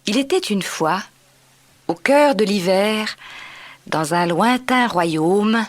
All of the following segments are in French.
Il était une fois, au cœur de l'hiver, dans un lointain royaume,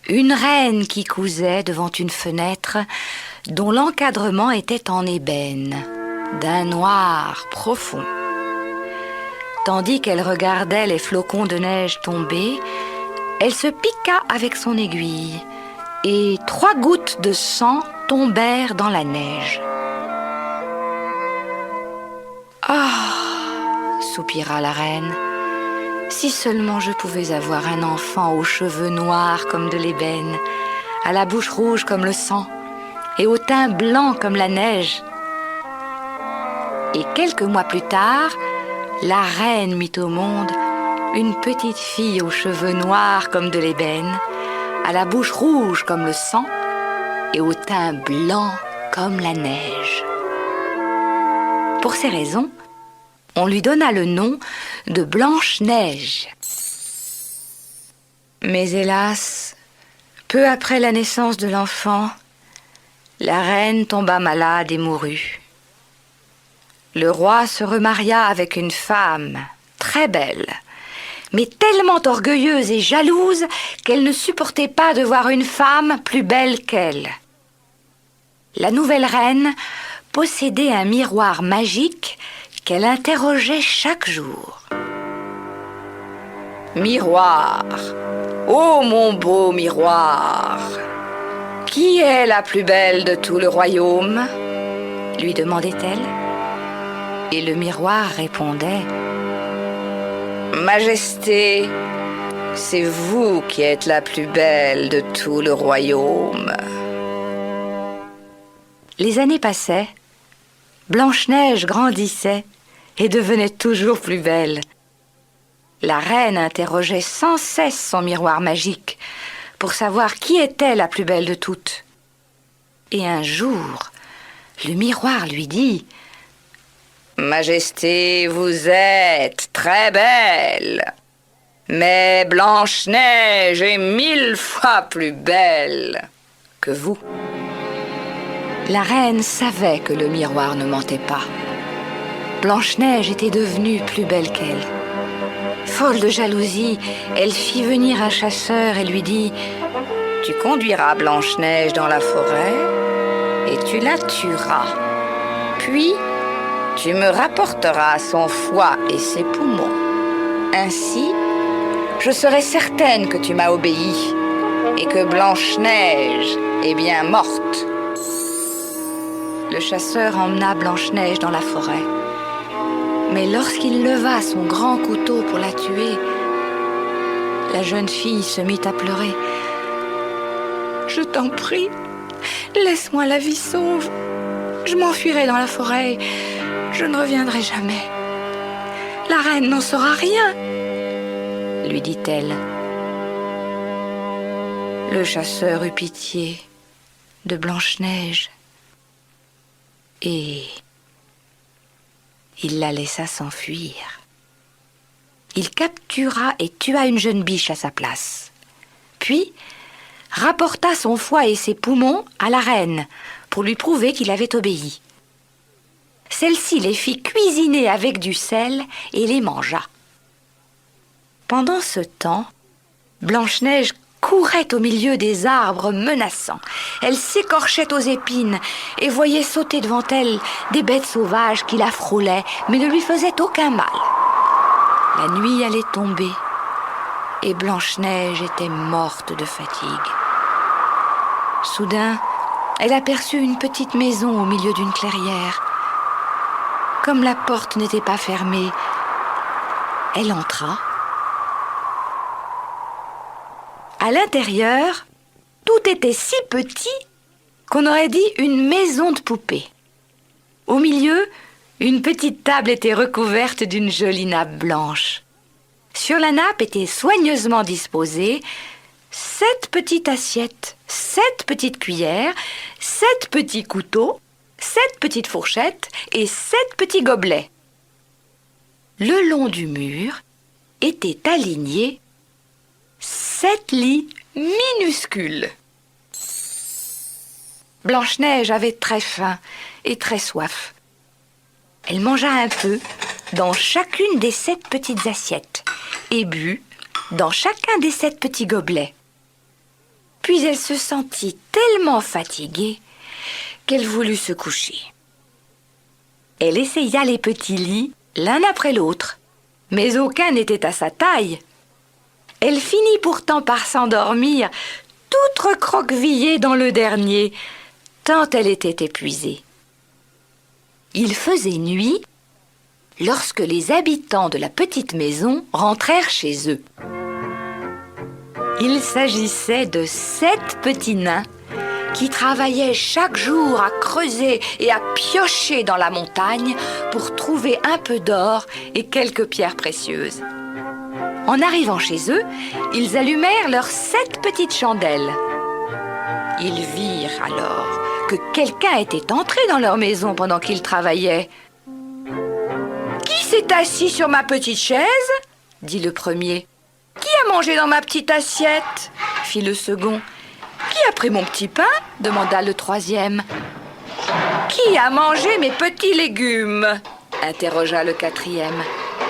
une reine qui cousait devant une fenêtre dont l'encadrement était en ébène, d'un noir profond. Tandis qu'elle regardait les flocons de neige tomber, elle se piqua avec son aiguille et 3 gouttes de sang tombèrent dans la neige. « Ah !» soupira la reine. « Si seulement je pouvais avoir un enfant aux cheveux noirs comme de l'ébène, à la bouche rouge comme le sang et au teint blanc comme la neige. » Et quelques mois plus tard, la reine mit au monde une petite fille aux cheveux noirs comme de l'ébène, à la bouche rouge comme le sang et au teint blanc comme la neige. Pour ces raisons, on lui donna le nom de Blanche-Neige. Mais hélas, peu après la naissance de l'enfant, la reine tomba malade et mourut. Le roi se remaria avec une femme très belle, mais tellement orgueilleuse et jalouse qu'elle ne supportait pas de voir une femme plus belle qu'elle. La nouvelle reine possédait un miroir magique qu'elle interrogeait chaque jour. « Miroir, ô mon beau miroir, qui est la plus belle de tout le royaume ?» lui demandait-elle. Et le miroir répondait « Majesté, c'est vous qui êtes la plus belle de tout le royaume. » Les années passaient, Blanche-Neige grandissait et devenait toujours plus belle. La reine interrogeait sans cesse son miroir magique pour savoir qui était la plus belle de toutes. Et un jour, le miroir lui dit « Majesté, vous êtes très belle, mais Blanche-Neige est 1000 fois plus belle que vous. » La reine savait que le miroir ne mentait pas. Blanche-Neige était devenue plus belle qu'elle. Folle de jalousie, elle fit venir un chasseur et lui dit « Tu conduiras Blanche-Neige dans la forêt et tu la tueras. Puis, tu me rapporteras son foie et ses poumons. Ainsi, je serai certaine que tu m'as obéi et que Blanche-Neige est bien morte. » Le chasseur emmena Blanche-Neige dans la forêt. Mais lorsqu'il leva son grand couteau pour la tuer, la jeune fille se mit à pleurer. « Je t'en prie, laisse-moi la vie sauve. Je m'enfuirai dans la forêt. Je ne reviendrai jamais. La reine n'en saura rien, » lui dit-elle. Le chasseur eut pitié de Blanche-Neige et il la laissa s'enfuir. Il captura et tua une jeune biche à sa place. Puis rapporta son foie et ses poumons à la reine pour lui prouver qu'il avait obéi. Celle-ci les fit cuisiner avec du sel et les mangea. Pendant ce temps, Blanche-Neige courait au milieu des arbres menaçants. Elle s'écorchait aux épines et voyait sauter devant elle des bêtes sauvages qui la frôlaient, mais ne lui faisaient aucun mal. La nuit allait tomber et Blanche-Neige était morte de fatigue. Soudain, elle aperçut une petite maison au milieu d'une clairière. Comme la porte n'était pas fermée, elle entra. À l'intérieur, tout était si petit qu'on aurait dit une maison de poupée. Au milieu, une petite table était recouverte d'une jolie nappe blanche. Sur la nappe étaient soigneusement disposées 7 petites assiettes, 7 petites cuillères, 7 petits couteaux, 7 petites fourchettes et 7 petits gobelets. Le long du mur étaient alignés 7 lits minuscules. Blanche-Neige avait très faim et très soif. Elle mangea un peu, dans chacune des 7 petites assiettes et but dans chacun des 7 petits gobelets. Puis elle se sentit tellement fatiguée qu'elle voulut se coucher. Elle essaya les petits lits l'un après l'autre, mais aucun n'était à sa taille. Elle finit pourtant par s'endormir, toute recroquevillée dans le dernier, tant elle était épuisée. Il faisait nuit lorsque les habitants de la petite maison rentrèrent chez eux. Il s'agissait de 7 petits nains qui travaillaient chaque jour à creuser et à piocher dans la montagne pour trouver un peu d'or et quelques pierres précieuses. En arrivant chez eux, ils allumèrent leurs 7 petites chandelles. Ils virent alors que quelqu'un était entré dans leur maison pendant qu'ils travaillaient. « Qui s'est assis sur ma petite chaise ?» dit le premier. « Qui a mangé dans ma petite assiette ?» fit le second. « Qui a pris mon petit pain ?» demanda le troisième. « Qui a mangé mes petits légumes ?» interrogea le quatrième.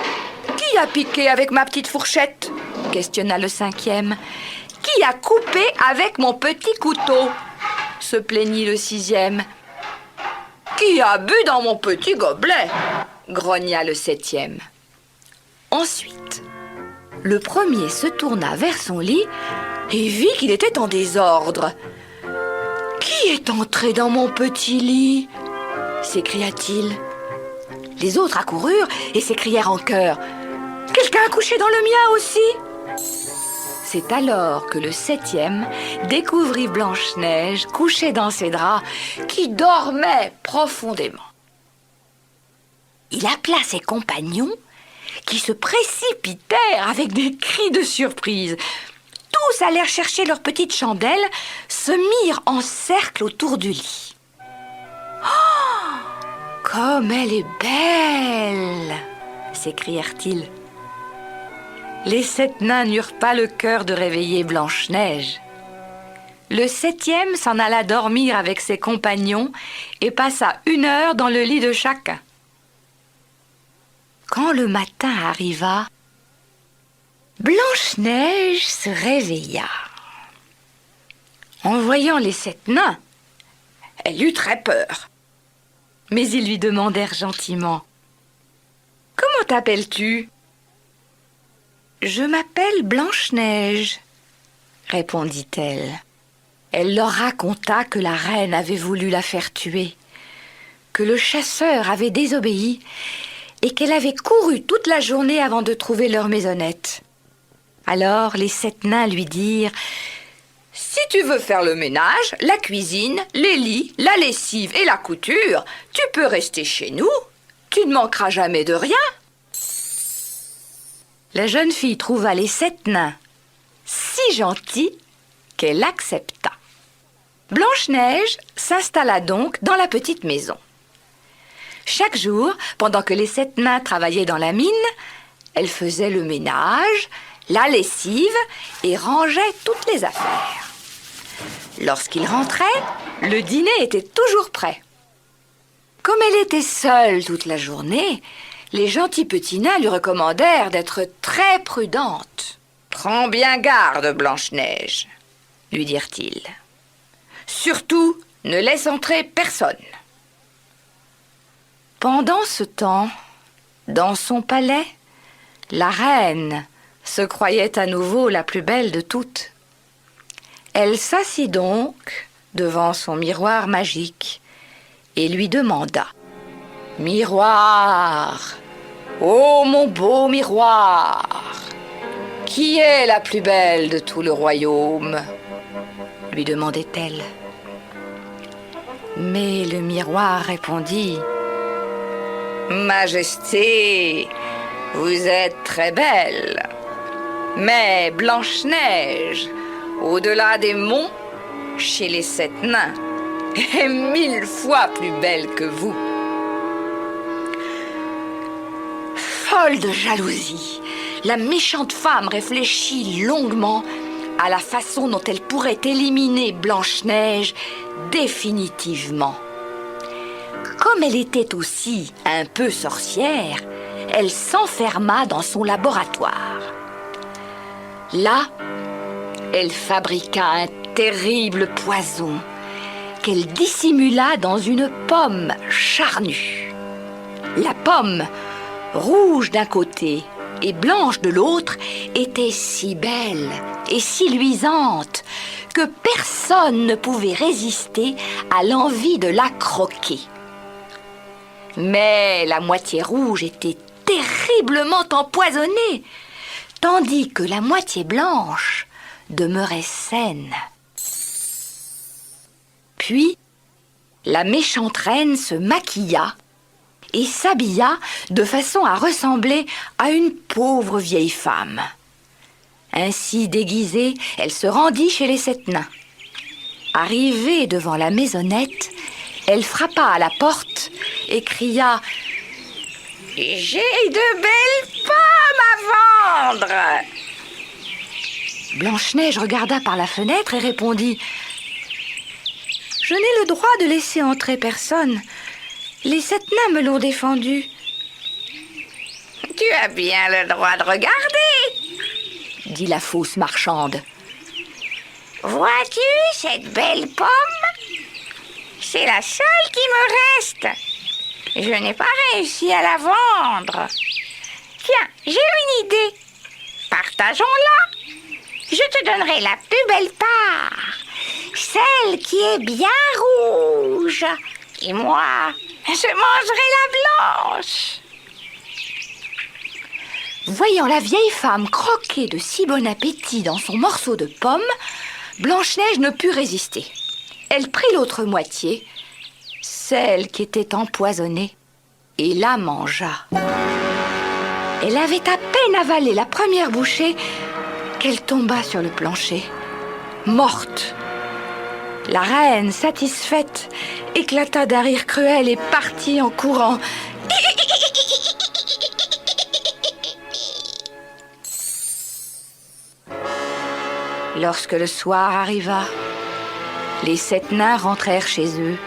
« Qui a piqué avec ma petite fourchette ?» questionna le cinquième. « Qui a coupé avec mon petit couteau ?» se plaignit le sixième. « Qui a bu dans mon petit gobelet ?» grogna le septième. Ensuite, le premier se tourna vers son lit et vit qu'il était en désordre. « Qui est entré dans mon petit lit ?» s'écria-t-il. Les autres accoururent et s'écrièrent en chœur. « Quelqu'un a couché dans le mien aussi ?» C'est alors que le septième découvrit Blanche-Neige couchée dans ses draps, qui dormait profondément. Il appela ses compagnons, qui se précipitèrent avec des cris de surprise. Tous allèrent chercher leurs petites chandelles, se mirent en cercle autour du lit. « Oh, comme elle est belle !» s'écrièrent-ils. Les 7 nains n'eurent pas le cœur de réveiller Blanche-Neige. Le septième s'en alla dormir avec ses compagnons et passa 1 heure dans le lit de chacun. Quand le matin arriva, Blanche-Neige se réveilla. En voyant les 7 nains, elle eut très peur. Mais ils lui demandèrent gentiment « Comment t'appelles-tu » ? « Je m'appelle Blanche-Neige, » répondit-elle. Elle leur raconta que la reine avait voulu la faire tuer, que le chasseur avait désobéi et qu'elle avait couru toute la journée avant de trouver leur maisonnette. Alors les 7 nains lui dirent « Si tu veux faire le ménage, la cuisine, les lits, la lessive et la couture, tu peux rester chez nous, tu ne manqueras jamais de rien. » La jeune fille trouva les 7 nains si gentils qu'elle accepta. Blanche-Neige s'installa donc dans la petite maison. Chaque jour, pendant que les 7 nains travaillaient dans la mine, elle faisait le ménage, la lessive et rangeait toutes les affaires. Lorsqu'ils rentraient, le dîner était toujours prêt. Comme elle était seule toute la journée, les gentils petits nains lui recommandèrent d'être très prudente. « Prends bien garde, Blanche-Neige, » lui dirent-ils. « Surtout, ne laisse entrer personne. » Pendant ce temps, dans son palais, la reine se croyait à nouveau la plus belle de toutes. Elle s'assit donc devant son miroir magique et lui demanda « Miroir, ô mon beau miroir, qui est la plus belle de tout le royaume ?» lui demandait-elle. Mais le miroir répondit « Majesté, vous êtes très belle, mais Blanche-Neige, au-delà des monts, chez les 7 nains, est 1000 fois plus belle que vous. » Folle de jalousie, la méchante femme réfléchit longuement à la façon dont elle pourrait éliminer Blanche-Neige définitivement. Comme elle était aussi un peu sorcière, elle s'enferma dans son laboratoire. Là, elle fabriqua un terrible poison qu'elle dissimula dans une pomme charnue. La pomme, rouge d'un côté et blanche de l'autre, était si belle et si luisante que personne ne pouvait résister à l'envie de la croquer. Mais la moitié rouge était terriblement empoisonnée, tandis que la moitié blanche demeurait saine. Puis, la méchante reine se maquilla et s'habilla de façon à ressembler à une pauvre vieille femme. Ainsi déguisée, elle se rendit chez les 7 nains. Arrivée devant la maisonnette, elle frappa à la porte et cria « J'ai de belles pommes à vendre !» Blanche-Neige regarda par la fenêtre et répondit « Je n'ai le droit de laisser entrer personne. Les 7 nains me l'ont défendu. »« Tu as bien le droit de regarder, » dit la fausse marchande. « Vois-tu cette belle pomme ? C'est la seule qui me reste. Je n'ai pas réussi à la vendre. Tiens, j'ai une idée. Partageons-la. Je te donnerai la plus belle part, celle qui est bien rouge. Et moi, je mangerai la blanche. » Voyant la vieille femme croquer de si bon appétit dans son morceau de pomme, Blanche-Neige ne put résister. Elle prit l'autre moitié, celle qui était empoisonnée, et la mangea. Elle avait à peine avalé la première bouchée qu'elle tomba sur le plancher, morte. La reine, satisfaite, éclata d'un rire cruel et partit en courant. Lorsque le soir arriva, les 7 nains rentrèrent chez eux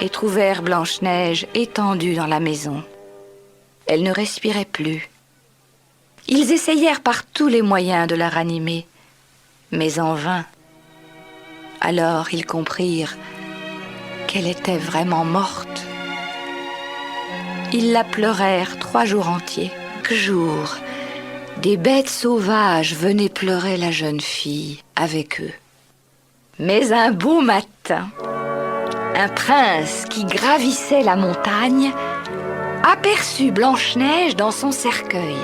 et trouvèrent Blanche-Neige étendue dans la maison. Elle ne respirait plus. Ils essayèrent par tous les moyens de la ranimer, mais en vain. Alors ils comprirent qu'elle était vraiment morte. Ils la pleurèrent 3 jours entiers. Chaque jour, des bêtes sauvages venaient pleurer la jeune fille avec eux. Mais un beau matin, un prince qui gravissait la montagne aperçut Blanche-Neige dans son cercueil.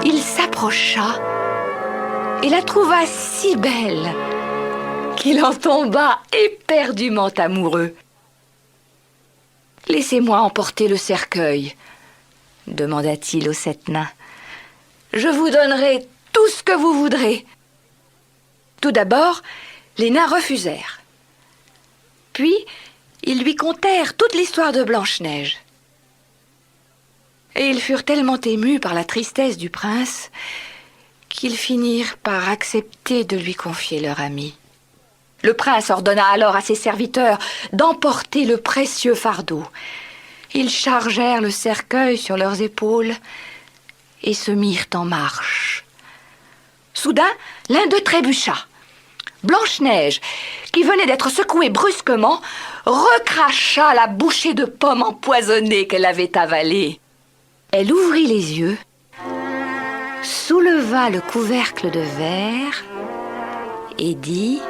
Il s'approcha et la trouva si belle qu'il en tomba éperdument amoureux. « Laissez-moi emporter le cercueil, » demanda-t-il aux 7 nains. « Je vous donnerai tout ce que vous voudrez. » Tout d'abord, les nains refusèrent. Puis, ils lui contèrent toute l'histoire de Blanche-Neige. Et ils furent tellement émus par la tristesse du prince qu'ils finirent par accepter de lui confier leur ami. Le prince ordonna alors à ses serviteurs d'emporter le précieux fardeau. Ils chargèrent le cercueil sur leurs épaules et se mirent en marche. Soudain, l'un d'eux trébucha. Blanche-Neige, qui venait d'être secouée brusquement, recracha la bouchée de pommes empoisonnées qu'elle avait avalée. Elle ouvrit les yeux, souleva le couvercle de verre et dit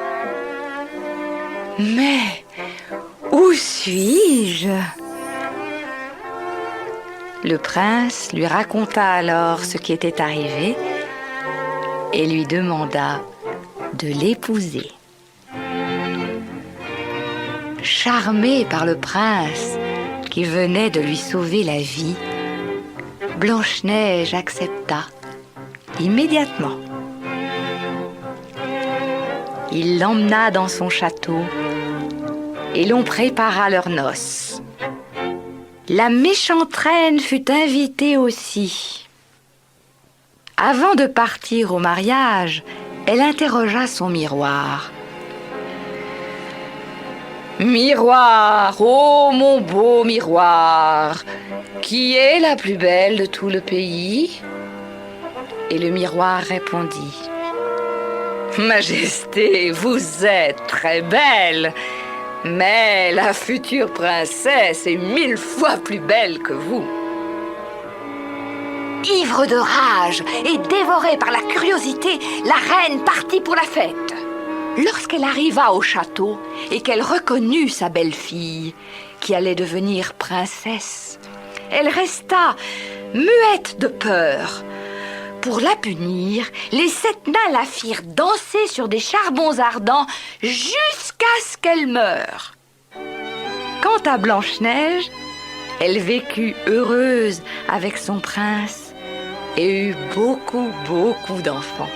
« Mais où suis-je » Le prince lui raconta alors ce qui était arrivé et lui demanda de l'épouser. Charmée par le prince qui venait de lui sauver la vie, Blanche-Neige accepta immédiatement. Il l'emmena dans son château et l'on prépara leurs noces. La méchante reine fut invitée aussi. Avant de partir au mariage, elle interrogea son miroir. « Miroir, ô mon beau miroir, qui est la plus belle de tout le pays? Et le miroir répondit: Majesté, vous êtes très belle, mais la future princesse est 1000 fois plus belle que vous. Ivre de rage et dévorée par la curiosité, la reine partit pour la fête. Lorsqu'elle arriva au château et qu'elle reconnut sa belle-fille, qui allait devenir princesse, elle resta muette de peur. Pour la punir, les 7 nains la firent danser sur des charbons ardents jusqu'à ce qu'elle meure. Quant à Blanche-Neige, elle vécut heureuse avec son prince et eut beaucoup d'enfants.